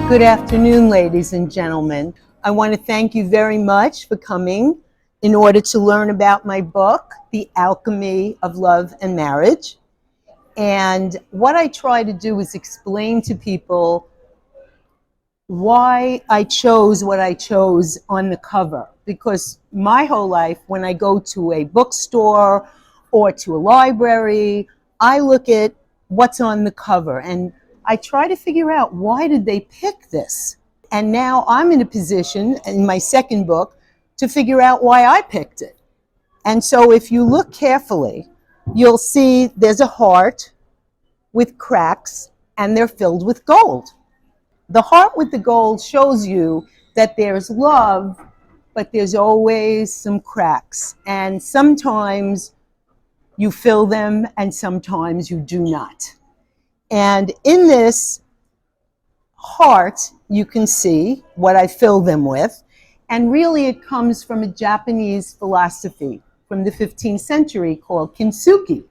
Good afternoon, ladies and gentlemen. I want to thank you very much for coming in order to learn about my book, The Alchemy of Love and Marriage. And what I try to do is explain to people why I chose what I chose on the cover. Because my whole life, when I go to a bookstore or to a library, I look at what's on the cover and I try to figure out, why did they pick this? And now I'm in a position in my second book to figure out why I picked it. And so if you look carefully, you'll see there's a heart with cracks and they're filled with gold. The heart with the gold shows you that there's love, but there's always some cracks. And sometimes you fill them and sometimes you do not. And in this heart, you can see what I fill them with. And really it comes from a Japanese philosophy from the 15th century called kintsugi.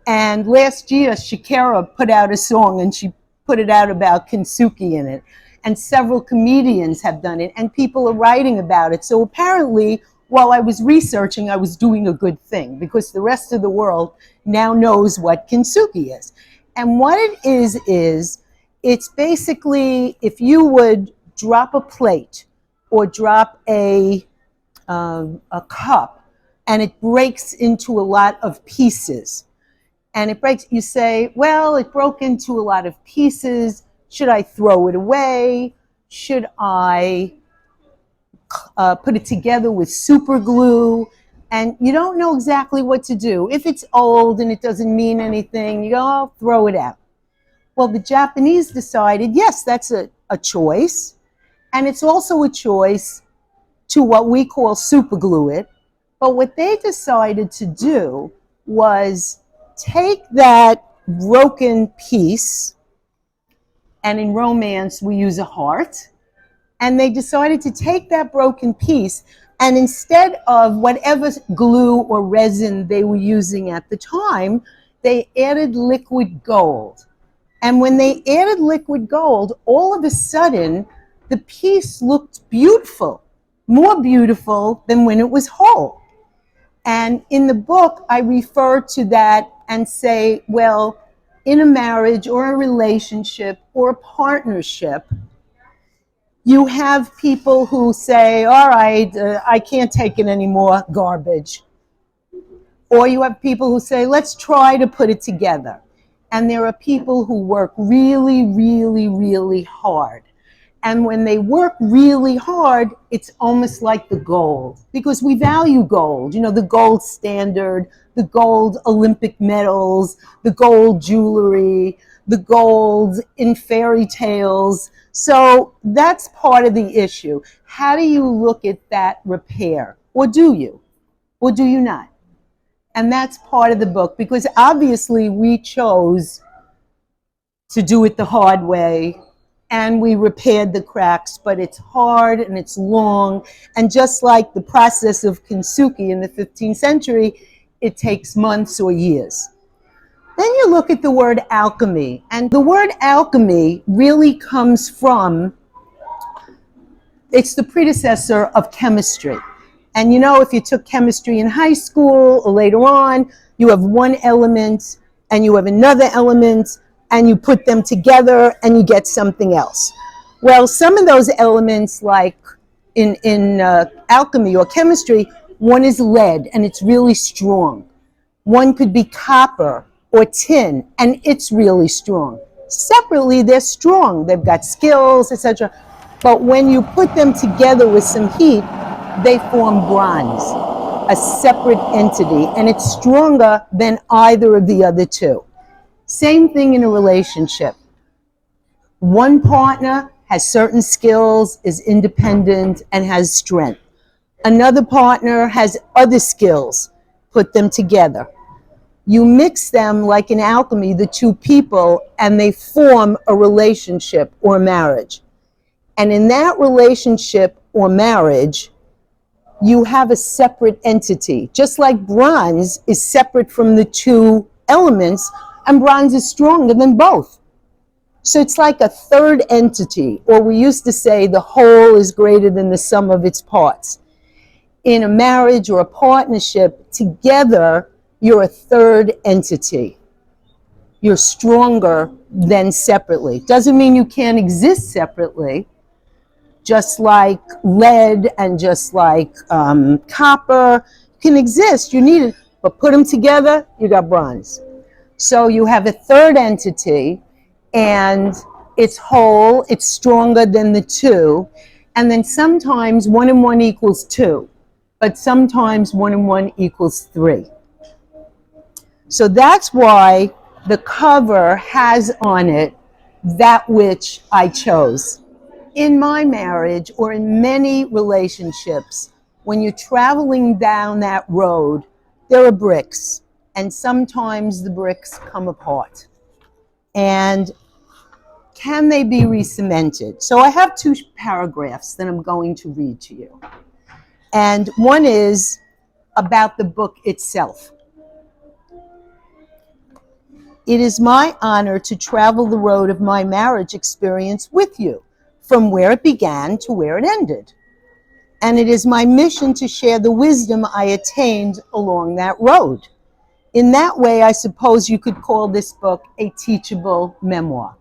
And last year, Shakira put out a song and she put it out about kintsugi in it. And several comedians have done it and people are writing about it. So apparently, while I was researching, I was doing a good thing because the rest of the world now knows what kintsugi is. And what it is it's basically, if you would drop a plate or drop a cup and it breaks into a lot of pieces, and it breaks, you say, well, it broke into a lot of pieces. Should I throw it away? Should I put it together with super glue? And you don't know exactly what to do. If it's old and it doesn't mean anything, you go, oh, throw it out. Well, the Japanese decided, yes, that's a choice. And it's also a choice to what we call super glue it. But what they decided to do was take that broken piece, and in romance we use a heart, and they decided to take that broken piece, and instead of whatever glue or resin they were using at the time, they added liquid gold. And when they added liquid gold, all of a sudden, the piece looked beautiful, more beautiful than when it was whole. And in the book, I refer to that and say, well, in a marriage or a relationship or a partnership, you have people who say, all right, I can't take it anymore, garbage. Or you have people who say, let's try to put it together. And there are people who work really, really, really hard. And when they work really hard, it's almost like the gold, because we value gold, you know, the gold standard, the gold Olympic medals, the gold jewelry, the gold in fairy tales. So that's part of the issue. How do you look at that repair? Or do you? Or do you not? And that's part of the book, because obviously we chose to do it the hard way and we repaired the cracks, but it's hard and it's long. And just like the process of kintsugi in the 15th century, it takes months or years. Then you look at the word alchemy, and the word alchemy really comes from, it's the predecessor of chemistry. And you know, if you took chemistry in high school or later on, you have one element and you have another element and you put them together and you get something else. Well, some of those elements, like in alchemy or chemistry, one is lead and it's really strong. One could be copper or tin, and it's really strong. Separately, they're strong. They've got skills, etc. But when you put them together with some heat, they form bronze, a separate entity, and it's stronger than either of the other two. Same thing in a relationship. One partner has certain skills, is independent, and has strength. Another partner has other skills. Put them together. You mix them like in alchemy, the two people, and they form a relationship or marriage. And in that relationship or marriage, you have a separate entity. Just like bronze is separate from the two elements, and bronze is stronger than both. So it's like a third entity, or we used to say the whole is greater than the sum of its parts. In a marriage or a partnership, together, you're a third entity. You're stronger than separately. Doesn't mean you can't exist separately, just like lead and just like copper can exist. You need it, but put them together, you got bronze. So you have a third entity, and it's whole, it's stronger than the two. And then sometimes 1 and 1 equals 2, but sometimes 1 and 1 equals 3. So that's why the cover has on it that which I chose. In my marriage or in many relationships, when you're traveling down that road, there are bricks, and sometimes the bricks come apart. And can they be re-cemented? So I have 2 paragraphs that I'm going to read to you. And one is about the book itself. It is my honor to travel the road of my marriage experience with you, from where it began to where it ended. And it is my mission to share the wisdom I attained along that road. In that way, I suppose you could call this book a teachable memoir.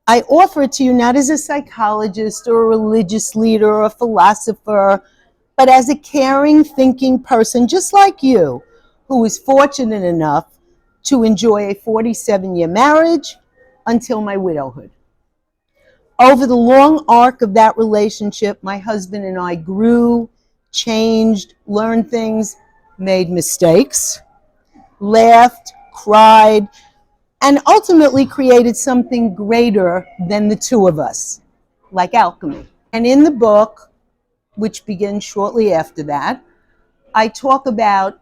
I offer it to you not as a psychologist or a religious leader or a philosopher, but as a caring, thinking person just like you, who is fortunate enough to enjoy a 47-year marriage until my widowhood. Over the long arc of that relationship, my husband and I grew, changed, learned things, made mistakes, laughed, cried, and ultimately created something greater than the two of us, like alchemy. And in the book, which begins shortly after that, I talk about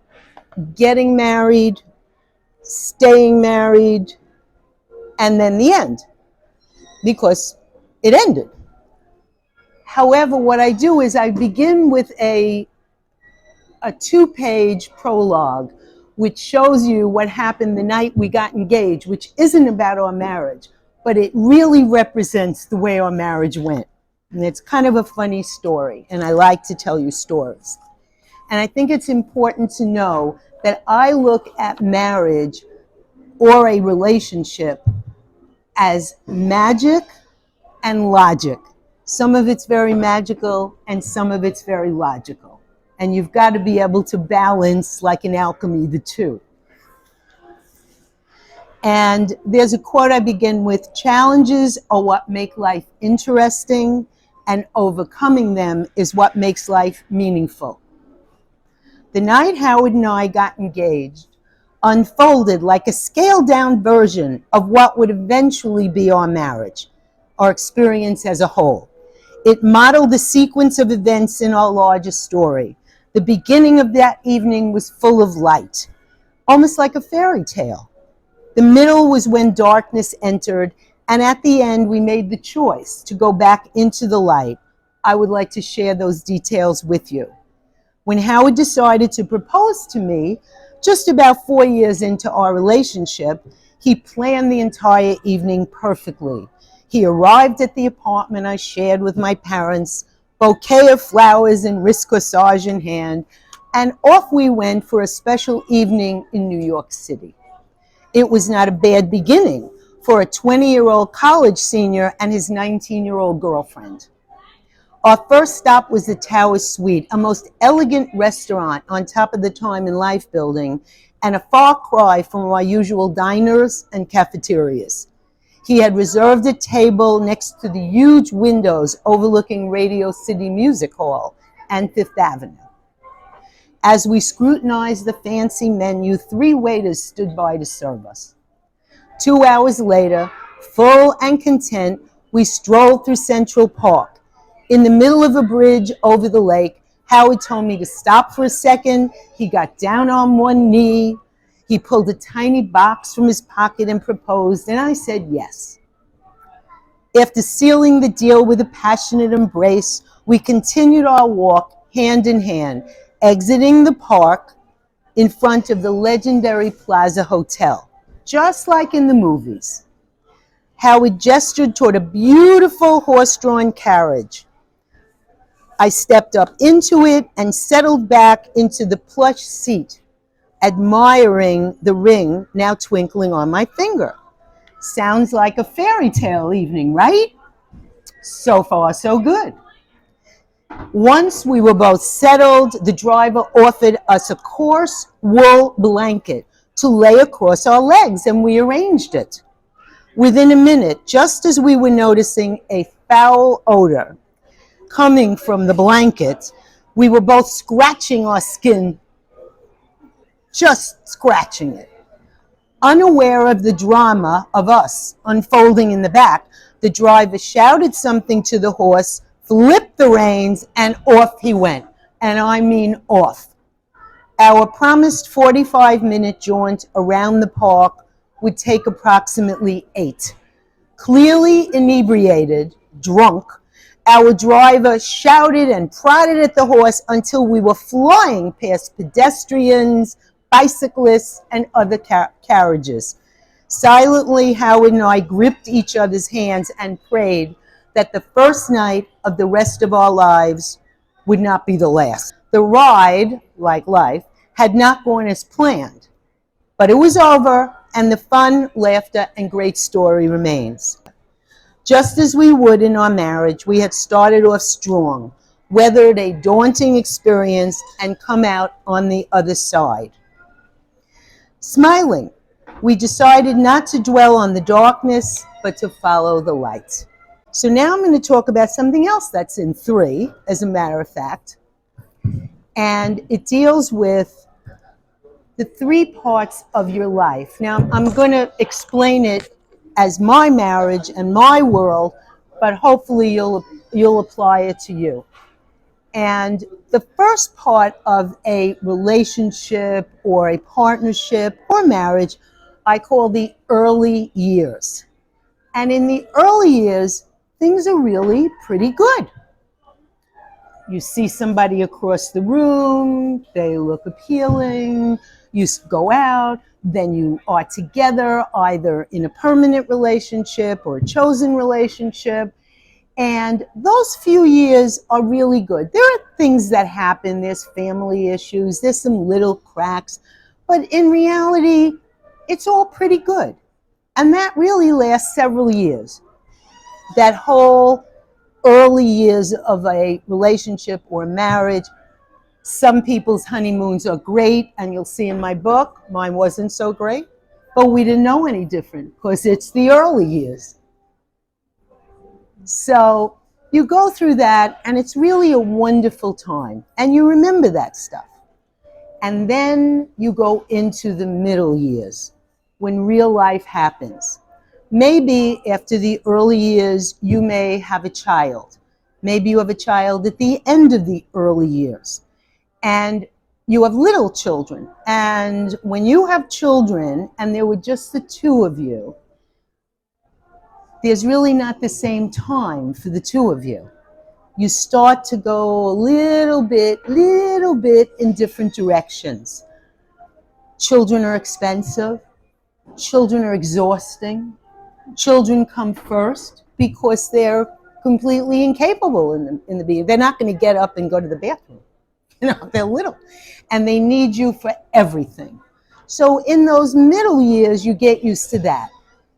getting married, staying married, and then the end, because it ended. However, what I do is I begin with a 2-page prologue, which shows you what happened the night we got engaged, which isn't about our marriage, but it really represents the way our marriage went. And it's kind of a funny story, and I like to tell you stories. And I think it's important to know that I look at marriage or a relationship as magic and logic. Some of it's very magical and some of it's very logical. And you've got to be able to balance, like in alchemy, the two. And there's a quote I begin with: challenges are what make life interesting, and overcoming them is what makes life meaningful. The night Howard and I got engaged unfolded like a scaled-down version of what would eventually be our marriage, our experience as a whole. It modeled the sequence of events in our larger story. The beginning of that evening was full of light, almost like a fairy tale. The middle was when darkness entered, and at the end we made the choice to go back into the light. I would like to share those details with you. When Howard decided to propose to me, just about 4 years into our relationship, he planned the entire evening perfectly. He arrived at the apartment I shared with my parents, bouquet of flowers and wrist corsage in hand, and off we went for a special evening in New York City. It was not a bad beginning for a 20-year-old college senior and his 19-year-old girlfriend. Our first stop was the Tower Suite, a most elegant restaurant on top of the Time and Life building, and a far cry from our usual diners and cafeterias. He had reserved a table next to the huge windows overlooking Radio City Music Hall and Fifth Avenue. As we scrutinized the fancy menu, 3 waiters stood by to serve us. 2 hours later, full and content, we strolled through Central Park. In the middle of a bridge over the lake, Howard told me to stop for a second. He got down on one knee. He pulled a tiny box from his pocket and proposed, and I said yes. After sealing the deal with a passionate embrace, we continued our walk hand in hand, exiting the park in front of the legendary Plaza Hotel, just like in the movies. Howard gestured toward a beautiful horse-drawn carriage. I stepped up into it and settled back into the plush seat, admiring the ring now twinkling on my finger. Sounds like a fairy tale evening, right? So far, so good. Once we were both settled, the driver offered us a coarse wool blanket to lay across our legs, and we arranged it. Within a minute, just as we were noticing a foul odor coming from the blanket, we were both scratching our skin, just scratching it. Unaware of the drama of us unfolding in the back, the driver shouted something to the horse, flipped the reins, and off he went. And I mean off. Our promised 45-minute jaunt around the park would take approximately 8. Clearly inebriated, drunk, our driver shouted and prodded at the horse until we were flying past pedestrians, bicyclists, and other carriages. Silently, Howard and I gripped each other's hands and prayed that the first night of the rest of our lives would not be the last. The ride, like life, had not gone as planned, but it was over, and the fun, laughter, and great story remains. Just as we would in our marriage, we had started off strong, weathered a daunting experience, and come out on the other side. Smiling, we decided not to dwell on the darkness, but to follow the light. So now I'm going to talk about something else that's in 3, as a matter of fact. And it deals with the 3 parts of your life. Now, I'm going to explain it as my marriage and my world, but hopefully you'll apply it to you. And the first part of a relationship or a partnership or marriage, I call the early years. And in the early years, things are really pretty good. You see somebody across the room, they look appealing, you go out, then you are together either in a permanent relationship or a chosen relationship. And those few years are really good. There are things that happen, there's family issues, there's some little cracks, but in reality, it's all pretty good. And that really lasts several years. That whole early years of a relationship or marriage. Some people's honeymoons are great, and you'll see in my book, mine wasn't so great, but we didn't know any different because it's the early years. So you go through that, and it's really a wonderful time, and you remember that stuff. And then you go into the middle years when real life happens. Maybe after the early years, you may have a child. Maybe you have a child at the end of the early years. And you have little children. And when you have children, and there were just the 2 of you, there's really not the same time for the 2 of you. You start to go a little bit in different directions. Children are expensive. Children are exhausting. Children come first because they're completely incapable in the beginning. They're not going to get up and go to the bathroom. You know, they're little. And they need you for everything. So in those middle years, you get used to that.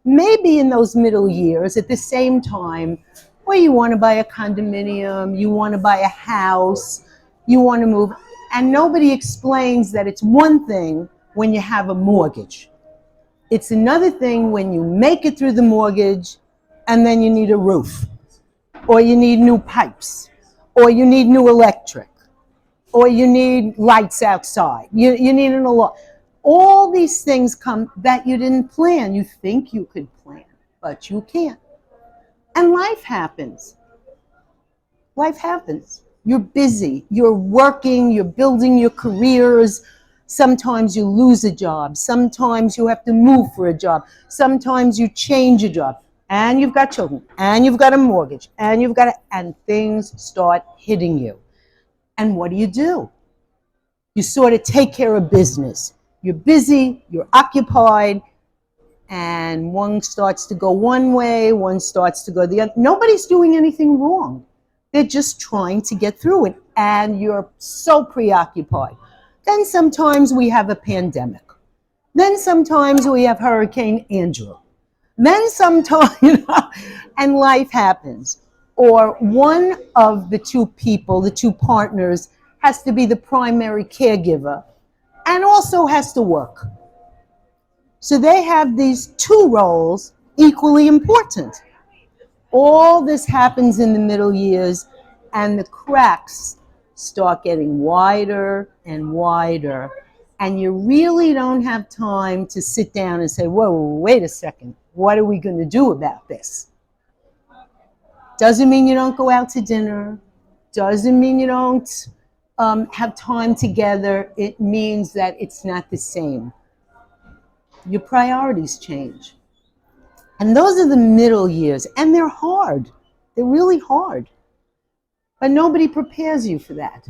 Maybe in those middle years, at the same time, well, you want to buy a condominium, you want to buy a house, you want to move. And nobody explains that it's one thing when you have a mortgage. It's another thing when you make it through the mortgage and then you need a roof, or you need new pipes, or you need new electric, or you need lights outside. You need an alarm. All these things come that you didn't plan. You think you could plan, but you can't. And life happens. Life happens. You're busy. You're working. You're building your careers. Sometimes you lose a job. Sometimes you have to move for a job. Sometimes you change a job. And you've got children. And you've got a mortgage. And things start hitting you. And what do? You sort of take care of business. You're busy. You're occupied. and one starts to go one way, one starts to go the other. Nobody's doing anything wrong. They're just trying to get through it, and you're so preoccupied. Then sometimes we have a pandemic. Then sometimes we have Hurricane Andrew. Then sometimes, and life happens. Or one of the two people, the two partners, has to be the primary caregiver and also has to work. So they have these two roles equally important. All this happens in the middle years, and the cracks start getting wider and wider. And you really don't have time to sit down and say, whoa, wait a second, what are we going to do about this? Doesn't mean you don't go out to dinner. Doesn't mean you don't have time together. It means that it's not the same. Your priorities change. And those are the middle years, and they're hard. They're really hard. But nobody prepares you for that.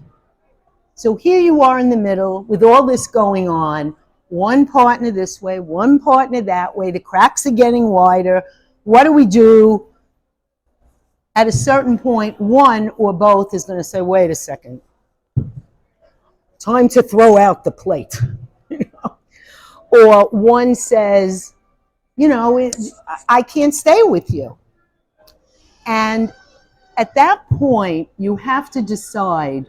So here you are in the middle with all this going on, one partner this way, one partner that way, the cracks are getting wider. What do we do? At a certain point, one or both is going to say, wait a second, time to throw out the plate. Or one says, I can't stay with you. And at that point, you have to decide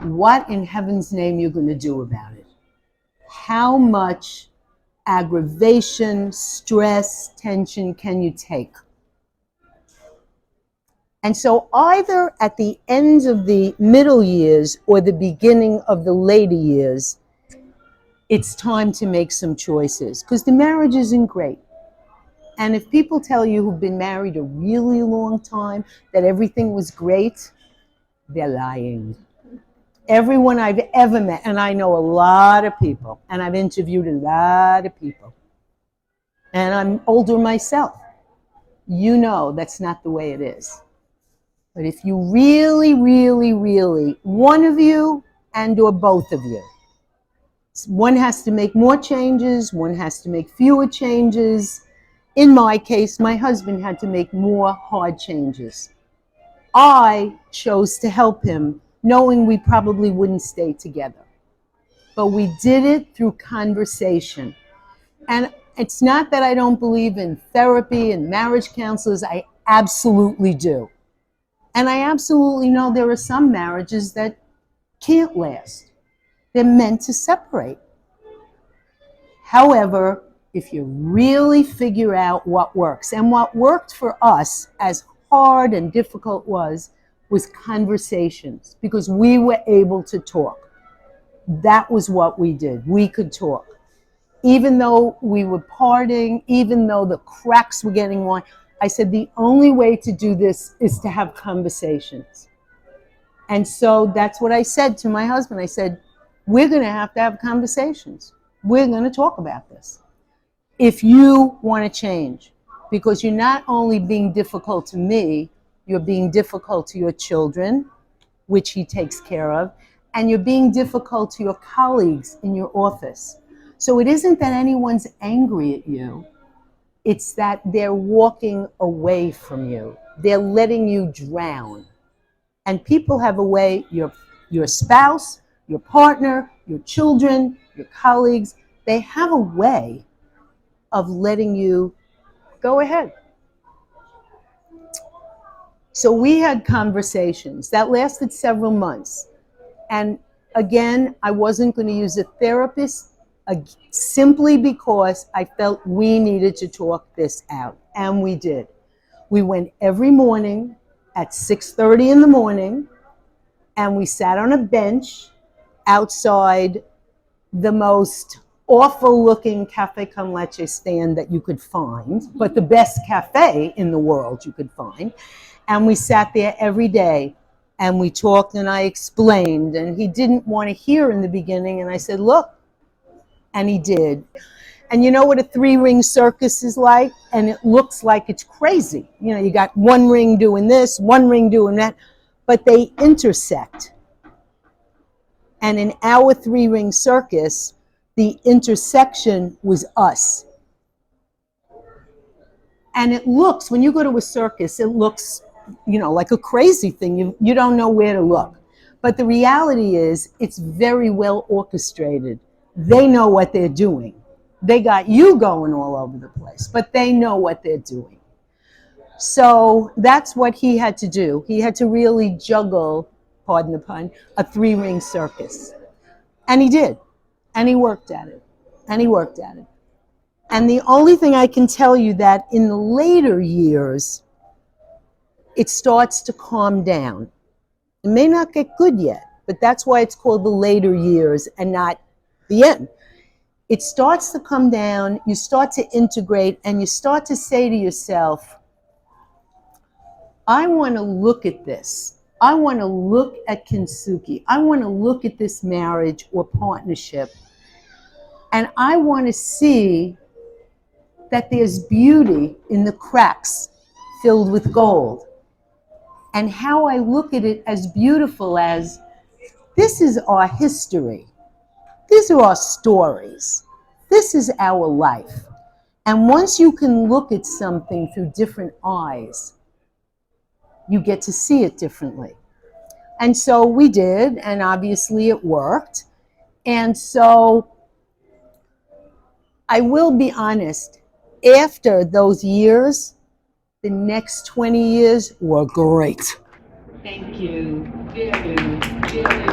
what in heaven's name you're going to do about it. How much aggravation, stress, tension can you take? And so either at the end of the middle years or the beginning of the later years, it's time to make some choices, because the marriage isn't great. And if people tell you who've been married a really long time that everything was great, they're lying. Everyone I've ever met, and I know a lot of people, and I've interviewed a lot of people, and I'm older myself, that's not the way it is. But if you really, really, really, one of you and or both of you, one has to make more changes, one has to make fewer changes. In my case, my husband had to make more hard changes. I chose to help him, knowing we probably wouldn't stay together. But we did it through conversation. And it's not that I don't believe in therapy and marriage counselors. I absolutely do. And I absolutely know there are some marriages that can't last. They're meant to separate. However, if you really figure out what works, and what worked for us, as hard and difficult was conversations, because we were able to talk. That was what we did. We could talk. Even though we were parting, even though the cracks were getting wide, I said the only way to do this is to have conversations. And so that's what I said to my husband. I said, we're going to have conversations. We're going to talk about this. If you want to change, because you're not only being difficult to me, you're being difficult to your children, which he takes care of, and you're being difficult to your colleagues in your office. So it isn't that anyone's angry at you. It's that they're walking away from you. They're letting you drown. And people have a way, your spouse, your partner, your children, your colleagues, they have a way of letting you go ahead. So we had conversations that lasted several months. And again, I wasn't going to use a therapist simply because I felt we needed to talk this out. And we did. We went every morning at 6:30 in the morning, and we sat on a bench outside the most awful looking cafe con leche stand that you could find, but the best cafe in the world you could find. And we sat there every day and we talked, and I explained, and he didn't want to hear in the beginning. And I said, look, and he did. And you know what a 3-ring circus is like? And it looks like it's crazy. You got one ring doing this, one ring doing that, but they intersect. And in our 3-ring circus, the intersection was us. And it looks, when you go to a circus, it looks, like a crazy thing. You don't know where to look. But the reality is, it's very well orchestrated. They know what they're doing. They got you going all over the place, but they know what they're doing. So that's what he had to do. He had to really juggle, pardon the pun, a 3-ring circus. And he did. And he worked at it. And he worked at it. And the only thing I can tell you that in the later years, it starts to calm down. It may not get good yet, but that's why it's called the later years and not the end. It starts to come down, you start to integrate, and you start to say to yourself, I want to look at this. I want to look at Kintsugi. I want to look at this marriage or partnership. And I want to see that there's beauty in the cracks filled with gold. And how I look at it as beautiful as, this is our history. These are our stories. This is our life. And once you can look at something through different eyes, you get to see it differently. And so we did, and obviously it worked. And so I will be honest, after those years, the next 20 years were great. Thank you. Very, very